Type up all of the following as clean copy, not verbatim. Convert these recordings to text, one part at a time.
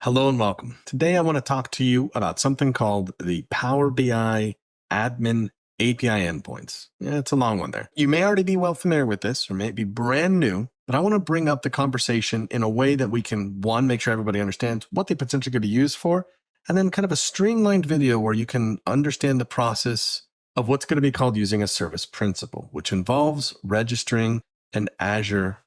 Hello and welcome. Today I want to talk to you about something called the Power BI Admin API endpoints. Yeah, it's a long one there. You may already be well familiar with this or may be brand new, but I want to bring up the conversation in a way that we can, one, make sure everybody understands what they potentially could be used for, and then kind of a streamlined video where you can understand the process of what's going to be called using a service principal, which involves registering an Azure,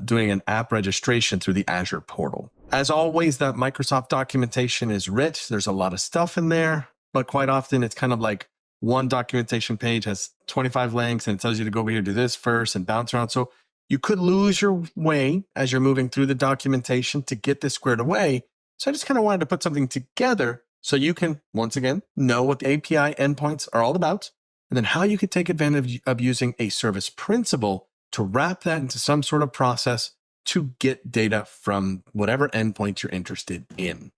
doing an app registration through the Azure portal. As always, that Microsoft documentation is rich. There's a lot of stuff in there, but quite often it's kind of like one documentation page has 25 links and it tells you to go over here, do this first and bounce around. So you could lose your way as you're moving through the documentation to get this squared away. So I just kind of wanted to put something together so you can, once again, know what the API endpoints are all about, and then how you could take advantage of using a service principal to wrap that into some sort of process to get data from whatever endpoint you're interested in.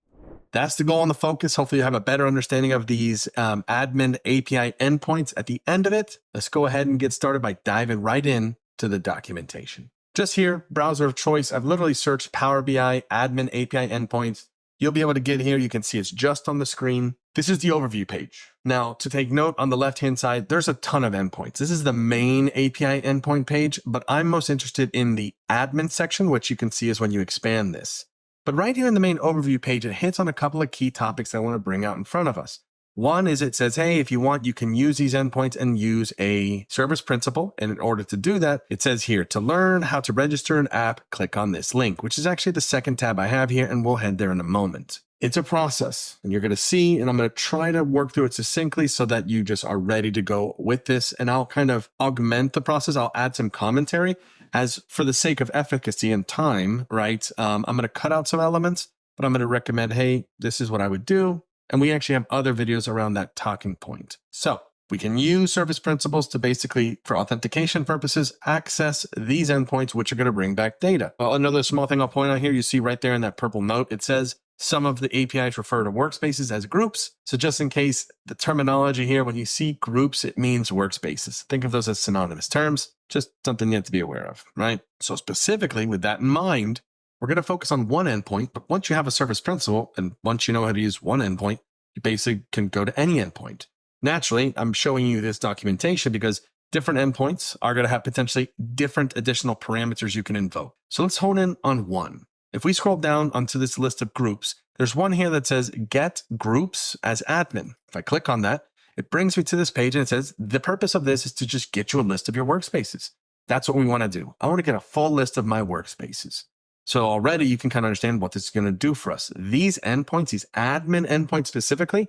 That's the goal and the focus. Hopefully you have a better understanding of these admin API endpoints at the end of it. Let's go ahead and get started by diving right in to the documentation. Just here, browser of choice, I've literally searched Power BI admin API endpoints. You'll be able to get here. You can see it's just on the screen. This is the overview page. Now, to take note on the left-hand side, there's a ton of endpoints. This is the main API endpoint page, but I'm most interested in the admin section, which you can see is when you expand this. But right here in the main overview page, it hits on a couple of key topics I want to bring out in front of us. One is it says, hey, if you want, you can use these endpoints and use a service principal. And in order to do that, it says here, to learn how to register an app, click on this link, which is actually the second tab I have here, and we'll head there in a moment. It's a process, and you're going to see, and I'm going to try to work through it succinctly so that you just are ready to go with this. And I'll kind of augment the process. I'll add some commentary as for the sake of efficacy and time, right? I'm going to cut out some elements, but I'm going to recommend, hey, this is what I would do. And we actually have other videos around that talking point. So we can use service principals to basically, for authentication purposes, access these endpoints, which are going to bring back data. Well, another small thing I'll point out here, you see right there in that purple note, it says some of the APIs refer to workspaces as groups. So just in case, the terminology here, when you see groups, it means workspaces. Think of those as synonymous terms, just something you have to be aware of, right? So specifically with that in mind, we're going to focus on one endpoint, but once you have a service principal and once you know how to use one endpoint, you basically can go to any endpoint. Naturally, I'm showing you this documentation because different endpoints are going to have potentially different additional parameters you can invoke. So let's hone in on one. If we scroll down onto this list of groups, there's one here that says get groups as admin. If I click on that, it brings me to this page and it says the purpose of this is to just get you a list of your workspaces. That's what we want to do. I want to get a full list of my workspaces. So already you can kind of understand what this is going to do for us. These endpoints, these admin endpoints specifically,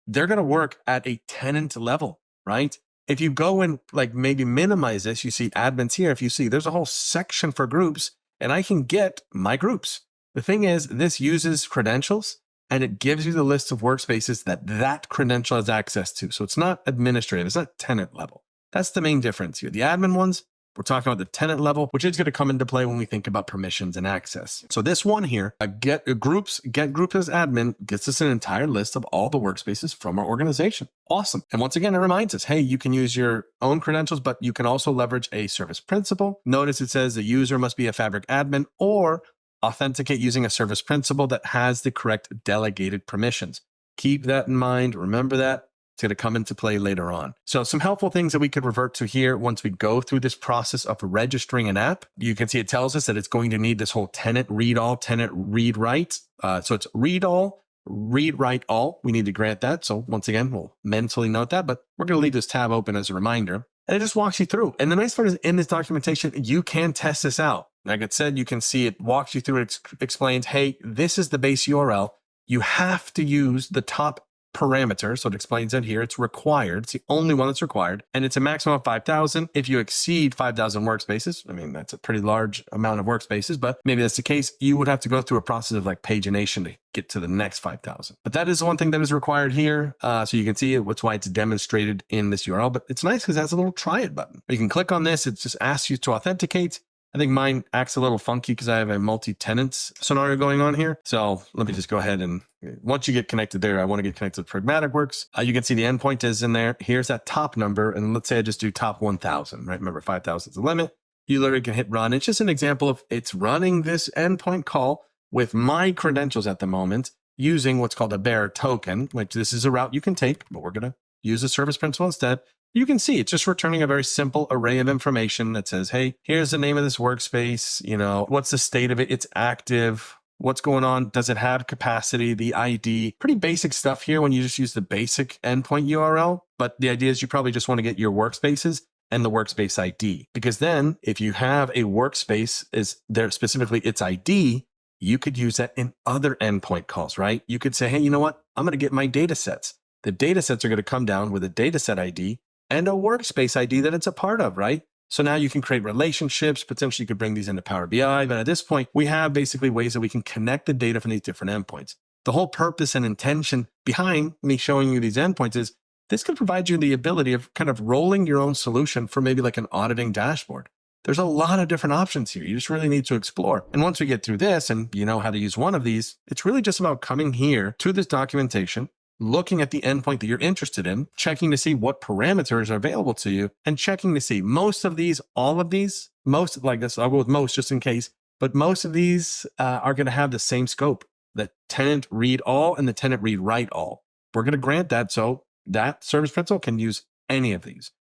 they're going to work at a tenant level, right? If you go and like maybe minimize this, you see admins here. If you see there's a whole section for groups and I can get my groups. The thing is, this uses credentials and it gives you the list of workspaces that that credential has access to. So it's not administrative, it's not tenant level. That's the main difference here. The admin ones, we're talking about the tenant level, which is going to come into play when we think about permissions and access. So this one here, get groups as admin, gets us an entire list of all the workspaces from our organization. Awesome. And once again, it reminds us, hey, you can use your own credentials, but you can also leverage a service principal. Notice it says the user must be a Fabric admin or authenticate using a service principal that has the correct delegated permissions. Keep that in mind. Remember that. It's going to come into play later on. So some helpful things that we could revert to here once we go through this process of registering an app. You can see it tells us that it's going to need this whole tenant read all, tenant read write. So it's read all, read write all. We need to grant that. So once again, we'll mentally note that, but we're going to leave this tab open as a reminder. And it just walks you through. And the nice part is in this documentation, you can test this out. Like I said, you can see it walks you through. It explains, hey, this is the base URL. You have to use the top parameter. So it explains it here. It's required. It's the only one that's required. And it's a maximum of 5,000. If you exceed 5,000 workspaces, I mean, that's a pretty large amount of workspaces, but maybe that's the case. You would have to go through a process of like pagination to get to the next 5,000. But that is one thing that is required here. So you can see it. That's why it's demonstrated in this URL, but it's nice because it has a little try it button. You can click on this. It just asks you to authenticate. I think mine acts a little funky because I have a multi-tenant scenario going on here. So let me just go ahead and once you get connected there, I want to get connected to Pragmatic Works. You can see the endpoint is in there. Here's that top number. And let's say I just do top 1,000, right? Remember 5,000 is the limit. You literally can hit run. It's just an example of it's running this endpoint call with my credentials at the moment using what's called a bearer token, which this is a route you can take, but we're going to use a service principal instead. You can see it's just returning a very simple array of information that says, hey, here's the name of this workspace. What's the state of it? It's active. What's going on? Does it have capacity? The ID, pretty basic stuff here when you just use the basic endpoint URL. But the idea is you probably just want to get your workspaces and the workspace ID, because then if you have a workspace is there specifically its ID, you could use that in other endpoint calls, right? You could say, hey, you know what? I'm going to get my data sets. The data sets are going to come down with a data set ID and a workspace ID that it's a part of, right? So now you can create relationships. Potentially you could bring these into Power BI. But at this point, we have basically ways that we can connect the data from these different endpoints. The whole purpose and intention behind me showing you these endpoints is this could provide you the ability of kind of rolling your own solution for maybe like an auditing dashboard. There's a lot of different options here. You just really need to explore. And once we get through this and you know how to use one of these, it's really just about coming here to this documentation, looking at the endpoint that you're interested in, checking to see what parameters are available to you, and checking to see most of these, all of these, most like this, I'll go with most just in case, but most of these are going to have the same scope, the tenant read all and the tenant read write all. We're going to grant that so that service principal can use any of these.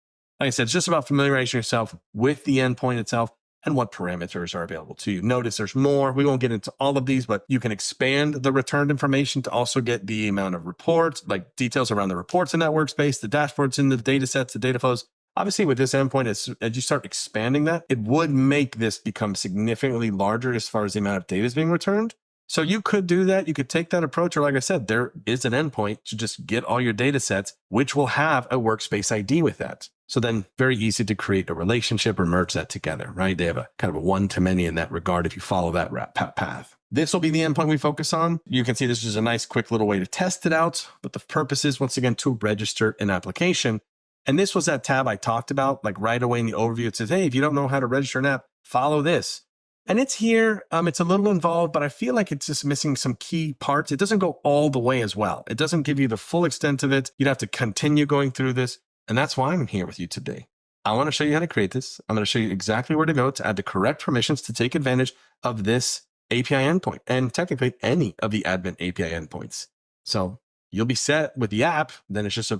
Like I said, it's just about familiarizing yourself with the endpoint itself and what parameters are available to you. Notice there's more. We won't get into all of these, but you can expand the returned information to also get the amount of reports, like details around the reports in that workspace, the dashboards in the data sets, the data flows. Obviously, with this endpoint, as you start expanding that, it would make this become significantly larger as far as the amount of data is being returned. So you could do that. You could take that approach, or like I said, there is an endpoint to just get all your data sets, which will have a workspace ID with that. So then very easy to create a relationship or merge that together, right? They have a kind of a one-to-many in that regard if you follow that path. This will be the endpoint we focus on. You can see this is a nice, quick little way to test it out. But the purpose is, once again, to register an application. And this was that tab I talked about, like right away in the overview. It says, hey, if you don't know how to register an app, follow this. And it's here. It's a little involved, but I feel like it's just missing some key parts. It doesn't go all the way as well. It doesn't give you the full extent of it. You'd have to continue going through this. And that's why I'm here with you today. I want to show you how to create this. I'm going to show you exactly where to go to add the correct permissions to take advantage of this API endpoint and technically any of the admin API endpoints. So you'll be set with the app. Then it's just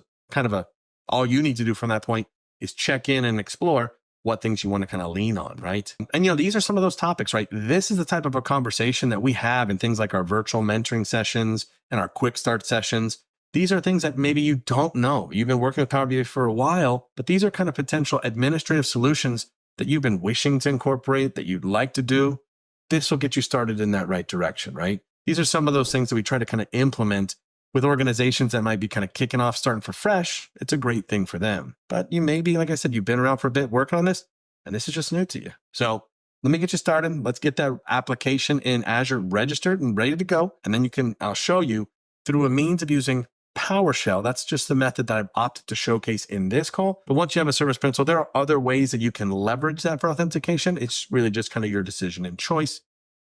all you need to do from that point is check in and explore what things you want to kind of lean on, right? And these are some of those topics, right? This is the type of a conversation that we have in things like our virtual mentoring sessions and our quick start sessions. These are things that maybe you don't know. You've been working with Power BI for a while, but these are kind of potential administrative solutions that you've been wishing to incorporate, that you'd like to do. This will get you started in that right direction, right? These are some of those things that we try to kind of implement with organizations that might be kind of kicking off, starting for fresh. It's a great thing for them. But you may be, like I said, you've been around for a bit working on this, and this is just new to you. So let me get you started. Let's get that application in Azure registered and ready to go. And then I'll show you through a means of using PowerShell. That's just the method that I've opted to showcase in this call. But once you have a service principal, there are other ways that you can leverage that for authentication. It's really just kind of your decision and choice.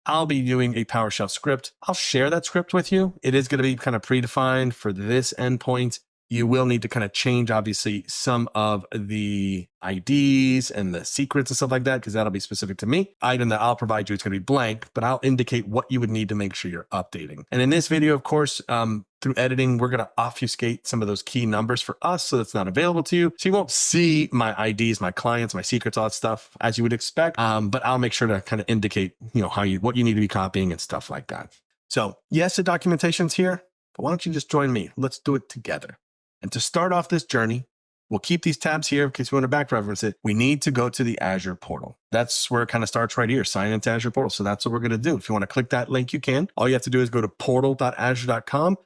I'll be doing a PowerShell script. I'll share that script with you. It is going to be kind of predefined for this endpoint. You will need to kind of change, obviously, some of the IDs and the secrets and stuff like that, because that'll be specific to me. Item that I'll provide you is going to be blank, but I'll indicate what you would need to make sure you're updating. And in this video, of course, through editing, we're going to obfuscate some of those key numbers for us so that's not available to you. So you won't see my IDs, my clients, my secrets, all that stuff as you would expect. But I'll make sure to kind of indicate, what you need to be copying and stuff like that. So yes, the documentation's here, but why don't you just join me? Let's do it together. And to start off this journey, we'll keep these tabs here in case we want to back reference it. We need to go to the Azure portal. That's where it kind of starts right here, sign into Azure portal. So that's what we're going to do. If you want to click that link, you can. All you have to do is go to portal.azure.com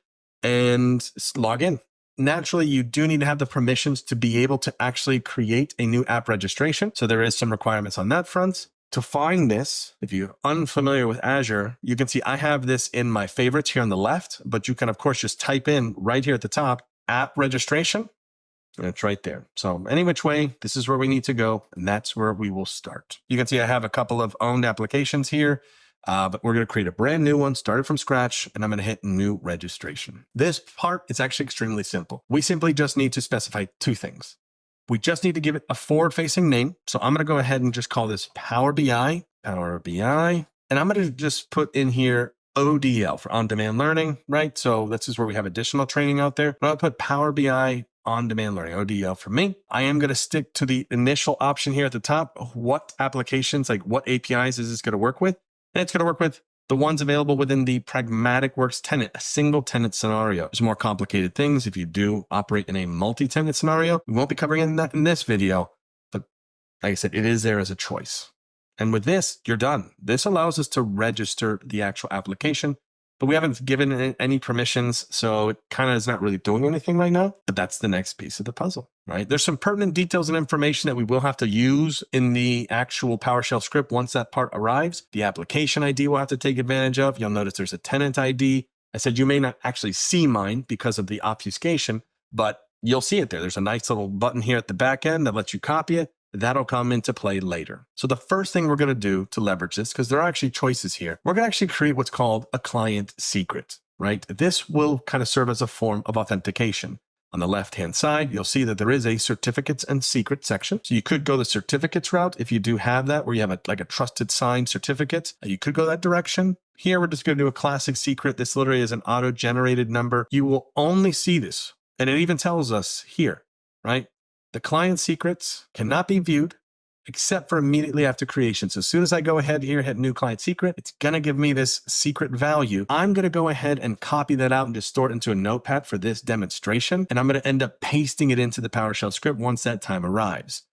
and log in. Naturally, you do need to have the permissions to be able to actually create a new app registration. So there is some requirements on that front. To find this, if you're unfamiliar with Azure, you can see I have this in my favorites here on the left, but you can, of course, just type in right here at the top, app registration, and it's right there. So any which way, this is where we need to go, and that's where we will start. You can see I have a couple of owned applications here, but we're going to create a brand new one, started from scratch, and I'm going to hit new registration. This part is actually extremely simple. We simply just need to specify two things. We just need to give it a forward-facing name. So I'm going to go ahead and just call this Power BI, and I'm going to just put in here ODL for on-demand learning, right? So this is where we have additional training out there. But I'll put Power BI on-demand learning, ODL for me. I am going to stick to the initial option here at the top. What applications, like what APIs is this going to work with? And it's going to work with the ones available within the pragmatic works tenant, a single tenant scenario. There's more complicated things if you do operate in a multi-tenant scenario. We won't be covering that in this video, but like I said, it is there as a choice. And with this, you're done. This allows us to register the actual application, but we haven't given it any permissions, so it kind of is not really doing anything right now, but that's the next piece of the puzzle, right? There's some pertinent details and information that we will have to use in the actual PowerShell script once that part arrives. The application ID we'll have to take advantage of. You'll notice there's a tenant ID. I said you may not actually see mine because of the obfuscation, but you'll see it there. There's a nice little button here at the back end that lets you copy it. That'll come into play later. So the first thing we're going to do to leverage this, because there are actually choices here, we're going to actually create what's called a client secret, right? This will kind of serve as a form of authentication. On the left-hand side, you'll see that there is a certificates and secret section. So you could go the certificates route if you do have that, where you have like a trusted signed certificate. You could go that direction. Here, we're just going to do a classic secret. This literally is an auto-generated number. You will only see this. And it even tells us here, right? The client secrets cannot be viewed except for immediately after creation. So as soon as I go ahead here, hit new client secret, it's going to give me this secret value. I'm going to go ahead and copy that out and just store it into a notepad for this demonstration. And I'm going to end up pasting it into the PowerShell script once that time arrives.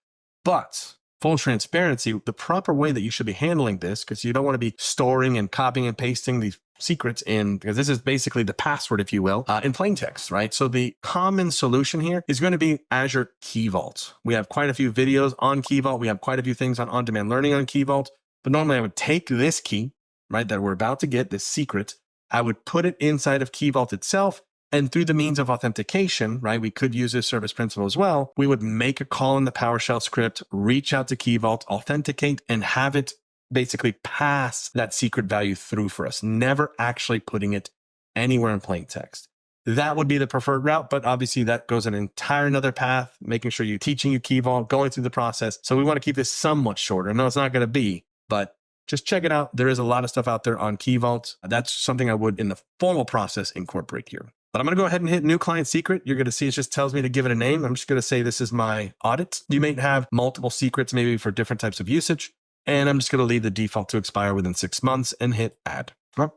But full transparency, the proper way that you should be handling this, because you don't want to be storing and copying and pasting these secrets in, because this is basically the password, if you will, in plain text, right? So the common solution here is going to be Azure Key Vault. We have quite a few videos on Key Vault. We have quite a few things on on-demand learning on Key Vault. But normally I would take this key, right, that we're about to get, this secret, I would put it inside of Key Vault itself. And through the means of authentication, right, we could use this service principal as well. We would make a call in the PowerShell script, reach out to Key Vault, authenticate, and have it basically pass that secret value through for us, never actually putting it anywhere in plain text. That would be the preferred route, but obviously that goes an entire another path, making sure you're teaching you Key Vault, going through the process. So we want to keep this somewhat shorter. No, it's not going to be, but just check it out. There is a lot of stuff out there on Key Vault. That's something I would, in the formal process, incorporate here. But I'm going to go ahead and hit new client secret. You're going to see it just tells me to give it a name. I'm just going to say this is my audit. You may have multiple secrets, maybe for different types of usage. And I'm just going to leave the default to expire within 6 months and hit add.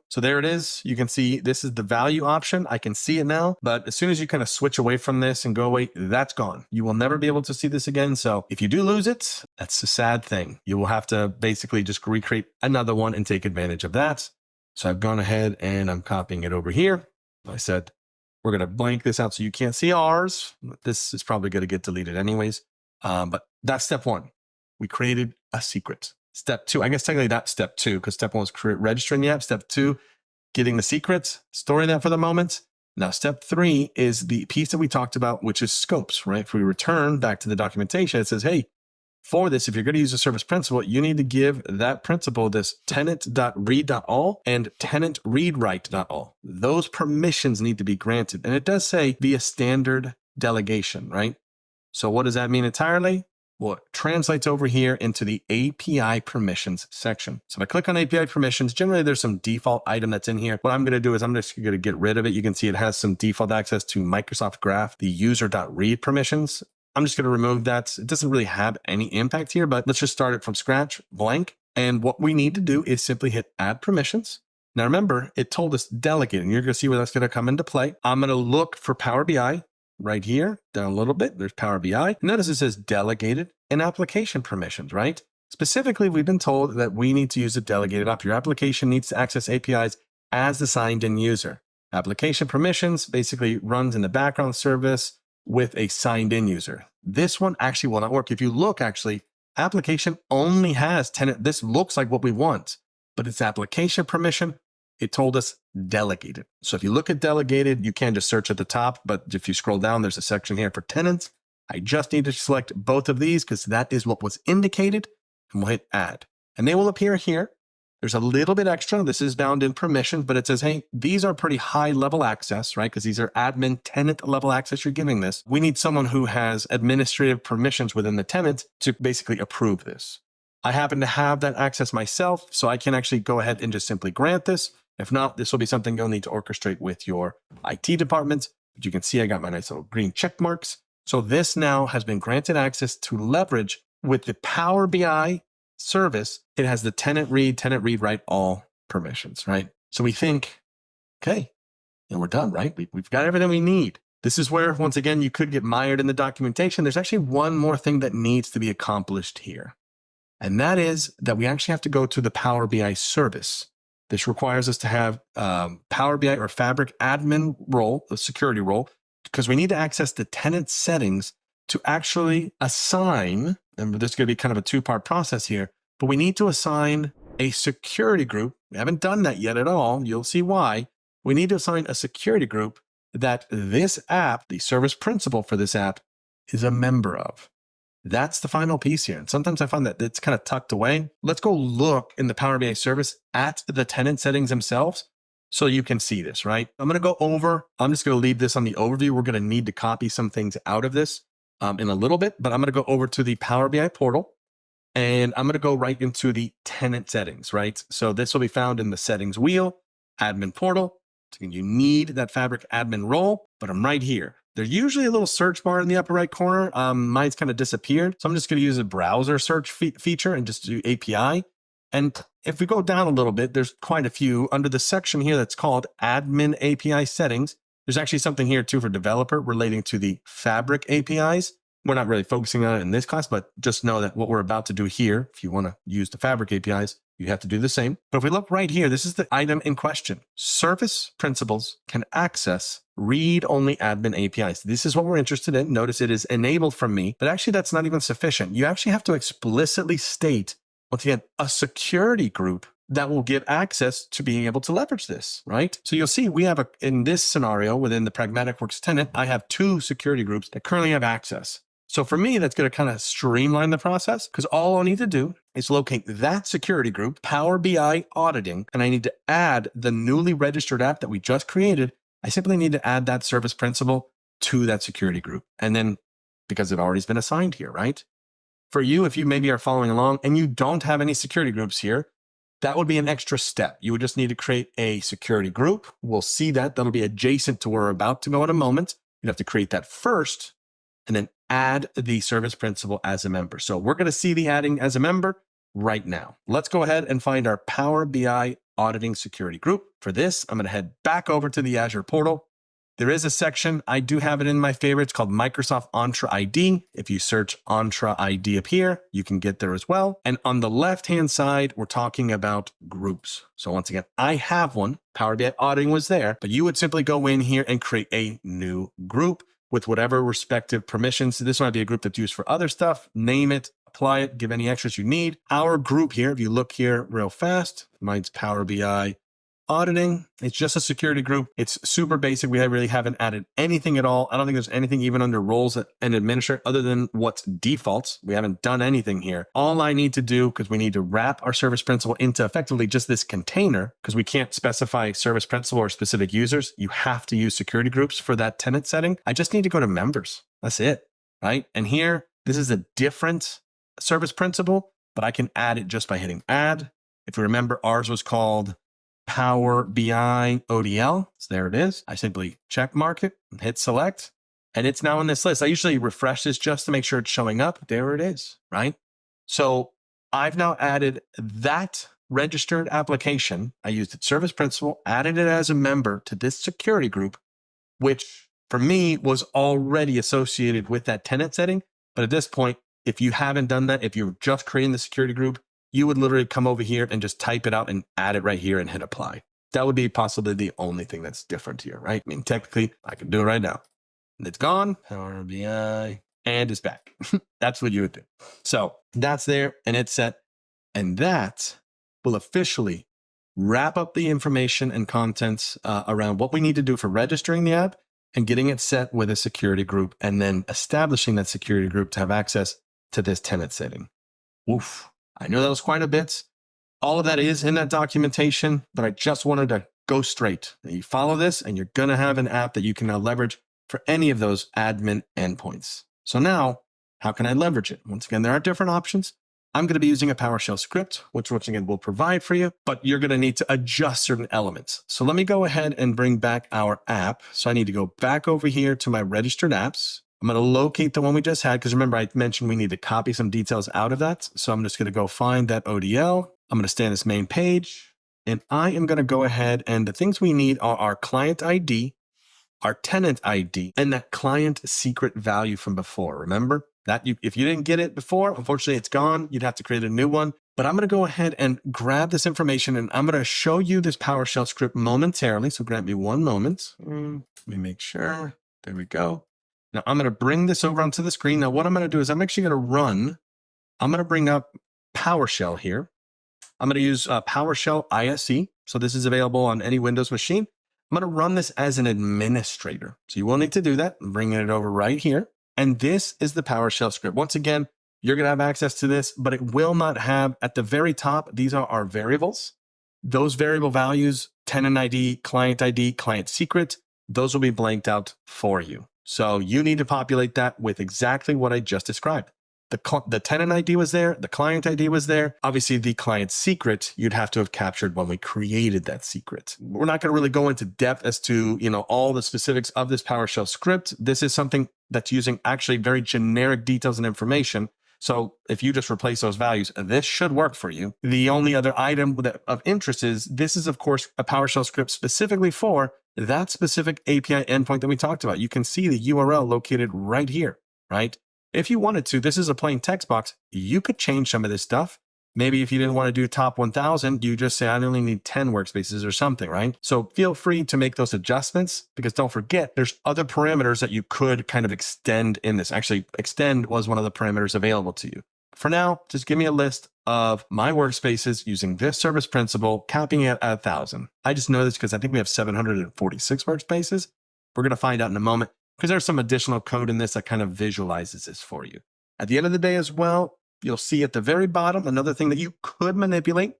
So there it is. You can see this is the value option. I can see it now, but as soon as you kind of switch away from this and go away, that's gone. You will never be able to see this again. So if you do lose it, that's a sad thing. You will have to basically just recreate another one and take advantage of that. So I've gone ahead and I'm copying it over here. I said, we're going to blank this out so you can't see ours. This is probably going to get deleted anyways. But that's step one. We created a secret. Step two, I guess technically that's step two, because step one was registering the app. Step two, getting the secrets, storing that for the moment. Now, step three is the piece that we talked about, which is scopes, right? If we return back to the documentation, it says, hey, for this, if you're going to use a service principal, you need to give that principal this tenant.read.all and tenant-read-write.all. Those permissions need to be granted. And it does say via standard delegation, right? So what does that mean entirely? Well, it translates over here into the API permissions section. So if I click on API permissions, generally there's some default item that's in here. What I'm going to do is I'm just going to get rid of it. You can see it has some default access to Microsoft Graph, the user.read permissions. I'm just going to remove that. It doesn't really have any impact here, but let's just start it from scratch, blank. And what we need to do is simply hit add permissions. Now remember, it told us delegate, and you're going to see where that's going to come into play. I'm going to look for Power BI. Right here, down a little bit, there's Power BI. Notice it says delegated and application permissions, right? Specifically, we've been told that we need to use a delegated app. Your application needs to access APIs as the signed-in user. Application permissions basically runs in the background service with a signed-in user. This one actually will not work. If you look, actually, application only has tenant. This looks like what we want, but it's application permission. It told us delegated. So if you look at delegated, you can just search at the top, but if you scroll down, there's a section here for tenants. I just need to select both of these because that is what was indicated, and we'll hit add. And they will appear here. There's a little bit extra. This is bound in permissions, but it says, hey, these are pretty high level access, right? Because these are admin tenant level access you're giving this. We need someone who has administrative permissions within the tenant to basically approve this. I happen to have that access myself, so I can actually go ahead and just simply grant this. If not, this will be something you'll need to orchestrate with your IT department. But you can see I got my nice little green check marks. So this now has been granted access to leverage with the Power BI service. It has the tenant read, write all permissions, right? So we think, okay, and we're done, right? We've got everything we need. This is where, once again, you could get mired in the documentation. There's actually one more thing that needs to be accomplished here. And that is that we actually have to go to the Power BI service. This requires us to have Power BI or Fabric admin role, the security role, because we need to access the tenant settings to actually assign, and this is going to be kind of a two-part process here, but we need to assign a security group. We haven't done that yet at all. You'll see why. We need to assign a security group that this app, the service principal for this app, is a member of. That's the final piece here. And sometimes I find that it's kind of tucked away. Let's go look in the Power BI service at the tenant settings themselves so you can see this, right? I'm going to go over, I'm just going to leave this on the overview. We're going to need to copy some things out of this in a little bit, but I'm going to go over to the Power BI portal and I'm going to go right into the tenant settings, right? So this will be found in the settings wheel, admin portal. So you need that Fabric admin role, but I'm right here. There's usually a little search bar in the upper right corner. Mine's kind of disappeared. So I'm just going to use a browser search feature and just do API. And if we go down a little bit, there's quite a few under the section here that's called admin API settings. There's actually something here too for developer relating to the Fabric APIs. We're not really focusing on it in this class, but just know that what we're about to do here, if you want to use the Fabric APIs, you have to do the same. But if we look right here, this is the item in question. Service principals can access read-only admin APIs. This is what we're interested in. Notice it is enabled from me, but actually that's not even sufficient. You actually have to explicitly state, once again, a security group that will give access to being able to leverage this, right? So you'll see we have in this scenario within the Pragmatic Works tenant, I have two security groups that currently have access. So for me, that's going to kind of streamline the process because all I need to do is locate that security group, Power BI auditing, and I need to add the newly registered app that we just created. I simply need to add that service principal to that security group. And then because it already has been assigned here, right? For you, if you maybe are following along and you don't have any security groups here, that would be an extra step. You would just need to create a security group. We'll see that. That'll be adjacent to where we're about to go in a moment. You'd have to create that first and then add the service principal as a member. So we're going to see the adding as a member right now. Let's go ahead and find our Power BI auditing security group. For this, I'm going to head back over to the Azure portal. There is a section, I do have it in my favorites, called Microsoft Entra ID. If you search Entra ID up here, you can get there as well. And on the left-hand side, we're talking about groups. So once again, I have one. Power BI auditing was there, but you would simply go in here and create a new group with whatever respective permissions. This might be a group that's used for other stuff. Name it, apply it, give any extras you need. Our group here, if you look here real fast, mine's Power BI auditing. It's just a security group. It's super basic. We really haven't added anything at all. I don't think there's anything even under roles and administrator other than what's defaults. We haven't done anything here. All I need to do, because we need to wrap our service principal into effectively just this container, because we can't specify service principal or specific users. You have to use security groups for that tenant setting. I just need to go to members. That's it, right? And here, this is a different service principal, but I can add it just by hitting add. If you remember, ours was called Power BI ODL. So there it is. I simply check mark it and hit select, and it's now in this list. I usually refresh this just to make sure it's showing up. There it is, right? So I've now added that registered application. I used its service principal, added it as a member to this security group, which for me was already associated with that tenant setting. But at this point, if you haven't done that, if you're just creating the security group, you would literally come over here and just type it out and add it right here and hit apply. That would be possibly the only thing that's different here, right? I mean, technically, I can do it right now. And it's gone, Power BI, and it's back. That's what you would do. So that's there, and it's set. And that will officially wrap up the information and contents around what we need to do for registering the app and getting it set with a security group, and then establishing that security group to have access to this tenant setting. Oof. I know that was quite a bit. All of that is in that documentation, but I just wanted to go straight. You follow this and you're going to have an app that you can now leverage for any of those admin endpoints. So now, how can I leverage it? Once again, there are different options. I'm going to be using a PowerShell script, which once again will provide for you, but you're going to need to adjust certain elements. So let me go ahead and bring back our app. So I need to go back over here to my registered apps. I'm going to locate the one we just had, because remember I mentioned we need to copy some details out of that. So I'm just going to go find that ODL. I'm going to stay on this main page, and I am going to go ahead, and the things we need are our client ID, our tenant ID, and that client secret value from before. Remember that if you didn't get it before, unfortunately it's gone. You'd have to create a new one. But I'm going to go ahead and grab this information, and I'm going to show you this PowerShell script momentarily. So grab me one moment. Let me make sure. There we go. Now I'm going to bring this over onto the screen. Now what I'm going to do is I'm actually going to bring up PowerShell here. I'm going to use PowerShell ISE. So this is available on any Windows machine. I'm going to run this as an administrator. So you will need to do that. I'm bringing it over right here. And this is the PowerShell script. Once again, you're going to have access to this, but it will not have at the very top. These are our variables. Those variable values, tenant ID, client secret, those will be blanked out for you. So you need to populate that with exactly what I just described. The tenant ID was there, the client ID was there. Obviously, the client secret, you'd have to have captured when we created that secret. We're not going to really go into depth as to, all the specifics of this PowerShell script. This is something that's using actually very generic details and information. So if you just replace those values, this should work for you. The only other item of interest is this is, of course, a PowerShell script specifically for that specific API endpoint that we talked about. You can see the URL located right here, right? If you wanted to, this is a plain text box. You could change some of this stuff. Maybe if you didn't want to do top 1000, you just say, I only need 10 workspaces or something, right? So feel free to make those adjustments, because don't forget, there's other parameters that you could kind of extend in this. Actually, extend was one of the parameters available to you. For now, just give me a list of my workspaces using this service principal, capping it at 1,000. I just know this because I think we have 746 workspaces. We're going to find out in a moment, because there's some additional code in this that kind of visualizes this for you. At the end of the day as well, you'll see at the very bottom, another thing that you could manipulate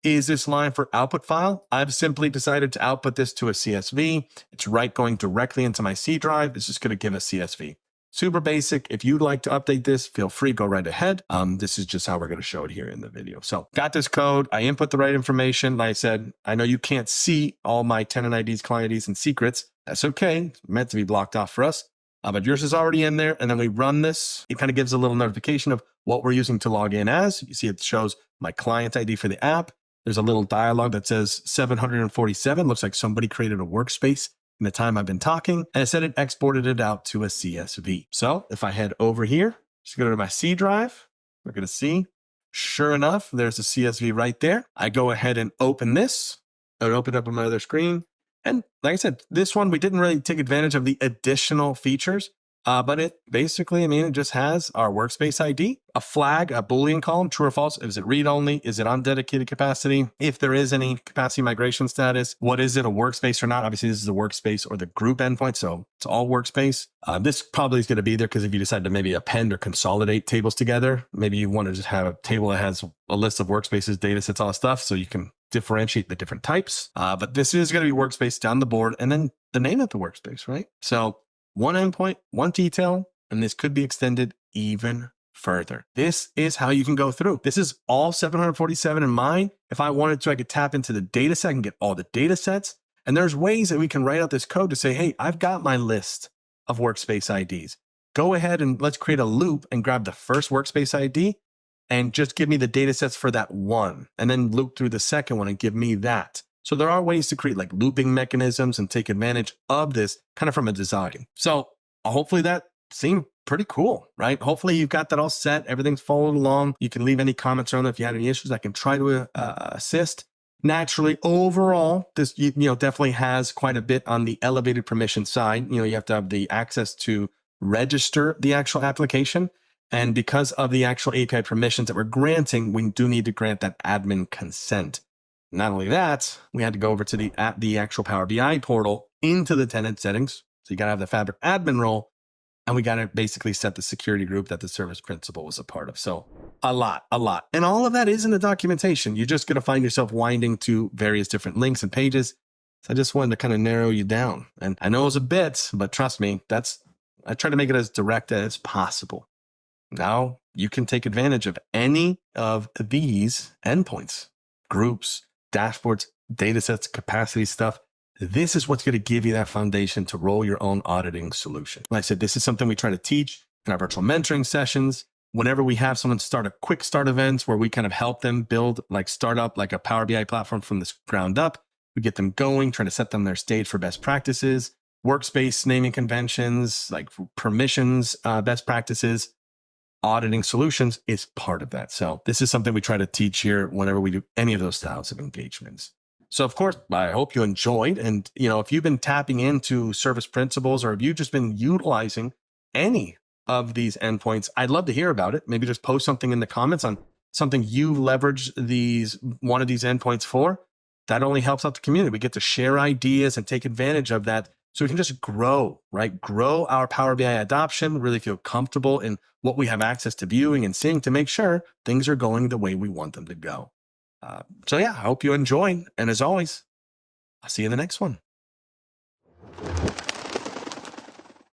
is this line for output file. I've simply decided to output this to a CSV. It's going directly into my C drive. It's just going to give a CSV. Super basic. If you'd like to update this, feel free, go right ahead. This is just how we're going to show it here in the video. So got this code. I input the right information. Like I said, I know you can't see all my tenant IDs, client IDs, and secrets. That's okay. It's meant to be blocked off for us. But yours is already in there. And then we run this. It kind of gives a little notification of what we're using to log in as. You see it shows my client ID for the app. There's a little dialog that says 747. Looks like somebody created a workspace in the time I've been talking. And it said it exported it out to a CSV. So if I head over here, just go to my C drive, we're going to see, sure enough, there's a CSV right there. I go ahead and open this. I would open it up on my other screen. And like I said, this one, we didn't really take advantage of the additional features, but it basically, it just has our workspace ID, a flag, a Boolean column, true or false. Is it read only? Is it on dedicated capacity? If there is any capacity migration status, what is it, a workspace or not? Obviously, this is a workspace or the group endpoint, so it's all workspace. This probably is going to be there because if you decide to maybe append or consolidate tables together, maybe you want to just have a table that has a list of workspaces, data sets, all that stuff, so you can differentiate the different types. But this is going to be workspace down the board, and then the name of the workspace, right? So one endpoint, one detail, and this could be extended even further. This is how you can go through. This is all 747 in mine. If I wanted to, I could tap into the data set and get all the data sets. And there's ways that we can write out this code to say, hey, I've got my list of workspace IDs. Go ahead and let's create a loop and grab the first workspace ID and just give me the data sets for that one, and then loop through the second one and give me that. So there are ways to create like looping mechanisms and take advantage of this kind of from a design. So hopefully that seemed pretty cool, right? Hopefully you've got that all set. Everything's followed along. You can leave any comments around if you had any issues. I can try to assist. Naturally, overall, this definitely has quite a bit on the elevated permission side. You have to have the access to register the actual application. And because of the actual API permissions that we're granting, we do need to grant that admin consent. Not only that, we had to go over to the actual Power BI portal into the tenant settings. So you got to have the Fabric admin role, and we got to basically set the security group that the service principal was a part of. So a lot. And all of that is in the documentation. You're just going to find yourself winding to various different links and pages. So I just wanted to kind of narrow you down. And I know it was a bit, but trust me, I try to make it as direct as possible. Now you can take advantage of any of these endpoints, groups, dashboards, data sets, capacity stuff. This is what's going to give you that foundation to roll your own auditing solution. Like I said, this is something we try to teach in our virtual mentoring sessions. Whenever we have someone start a quick start events where we kind of help them build, like start up like a Power BI platform from the ground up, we get them going, trying to set them their stage for best practices, workspace naming conventions, like permissions, best practices, auditing solutions is part of that. So this is something we try to teach here whenever we do any of those styles of engagements. So of course, I hope you enjoyed. And if you've been tapping into service principles, or if you've just been utilizing any of these endpoints, I'd love to hear about it. Maybe just post something in the comments on something you've leveraged one of these endpoints for. That only helps out the community. We get to share ideas and take advantage of that, so we can just grow, right? Grow our Power BI adoption, really feel comfortable in what we have access to viewing and seeing to make sure things are going the way we want them to go. So yeah, I hope you enjoy. And as always, I'll see you in the next one.